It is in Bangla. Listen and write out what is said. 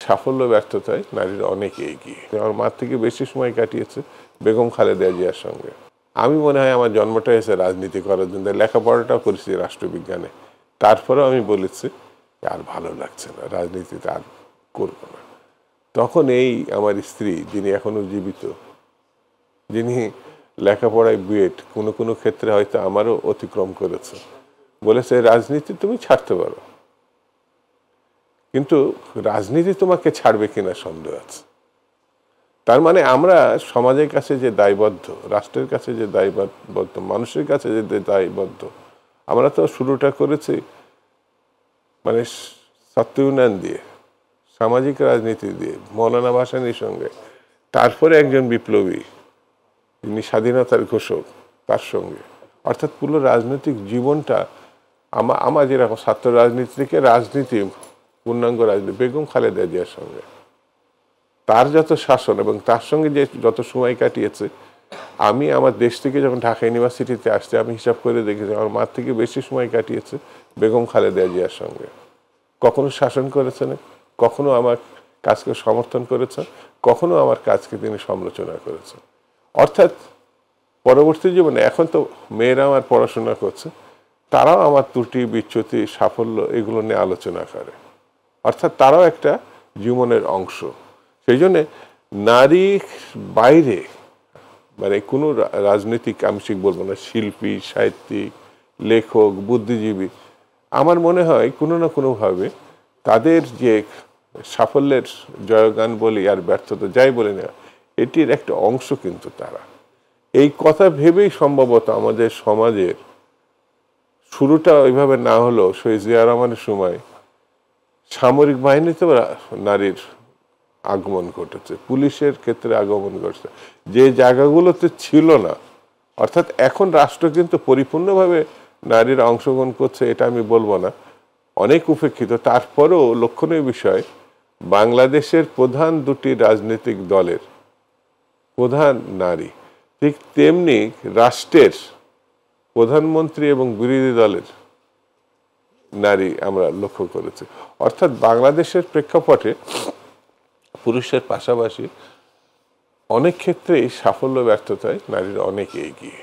সাফল্য ব্যর্থতায় নারীরা অনেক এগিয়ে। আমার মার থেকে বেশি সময় কাটিয়েছে বেগম খালেদা জিয়ার সঙ্গে। আমি মনে হয় আমার জন্মটা হয়েছে রাজনীতি করার জন্য, লেখাপড়াটাও করেছি রাষ্ট্রবিজ্ঞানে, তারপরেও আমি বলেছি আর ভালো লাগছে না, রাজনীতিতে আর করব না। তখন এই আমার স্ত্রী, যিনি এখনো জীবিত, যিনি লেখাপড়ায় বুয়েট, কোনো কোনো ক্ষেত্রে হয়তো আমারও অতিক্রম করেছে, বলেছে রাজনীতি তুমি ছাড়তে পারো, কিন্তু রাজনীতি তোমাকে ছাড়বে কিনা সন্দেহ আছে। তার মানে আমরা সমাজের কাছে যে দায়বদ্ধ, রাষ্ট্রের কাছে যে দায়বদ্ধ, মানুষের কাছে যে দায়বদ্ধ, আমরা তো শুরুটা করেছি মানে ছাত্র ইউনিয়ন দিয়ে, সামাজিক রাজনীতি দিয়ে, মৌলানা ভাসানীর সঙ্গে, তারপরে একজন বিপ্লবী যিনি স্বাধীনতার ঘোষক তার সঙ্গে, অর্থাৎ পুরো রাজনৈতিক জীবনটা আমার যেরকম ছাত্র রাজনীতি থেকে রাজনীতি, পূর্ণাঙ্গ রাজনীতি বেগম খালেদা জিয়ার সঙ্গে, তার যত শাসন এবং তার সঙ্গে যে যত সময় কাটিয়েছে, আমি আমার দেশ থেকে যখন ঢাকা ইউনিভার্সিটিতে আসছে আমি হিসাব করে দেখেছি আমার মার থেকে বেশি সময় কাটিয়েছে বেগম খালেদা জিয়ার সঙ্গে। কখনো শাসন করেছেন, কখনো আমার কাজকে সমর্থন করেছেন, কখনো আমার কাজকে তিনি সমালোচনা করেছেন। অর্থাৎ পরবর্তী জীবনে এখন তো মেয়েরা আমার পড়াশোনা করছে, তারাও আমার ত্রুটি বিচ্যুতি সাফল্য এগুলো নিয়ে আলোচনা করে, অর্থাৎ তারাও একটা জীবনের অংশ। সেই জন্যে নারীর বাইরে মানে কোনো রাজনৈতিক আংশিক বলবো না, শিল্পী, সাহিত্যিক, লেখক, বুদ্ধিজীবী, আমার মনে হয় কোনো না কোনোভাবে তাদের যে সাফল্যের জয়গান বলি আর ব্যর্থতা যাই বলি না, এটির একটা অংশ কিন্তু তারা। এই কথা ভেবেই সম্ভবত আমাদের সমাজের শুরুটা ওইভাবে না হলেও শহীদ জিয়া রহমানের সময় সামরিক বাহিনীতে নারীর আগমন ঘটেছে, পুলিশের ক্ষেত্রে আগমন ঘটেছে, যে জায়গাগুলোতে ছিল না। অর্থাৎ এখন রাষ্ট্র কিন্তু পরিপূর্ণভাবে নারীরা অংশগ্রহণ করছে এটা আমি বলবো না, অনেক উপেক্ষিত। তারপরেও লক্ষণীয় বিষয়, বাংলাদেশের প্রধান দুটি রাজনৈতিক দলের প্রধান নারী, ঠিক তেমনি রাষ্ট্রের প্রধানমন্ত্রী এবং বিরোধী দলের নারী আমরা লক্ষ্য করেছি। অর্থাৎ বাংলাদেশের প্রেক্ষাপটে পুরুষের পাশাপাশি অনেক ক্ষেত্রেই সাফল্য ব্যর্থতায় নারীরা অনেক এগিয়ে।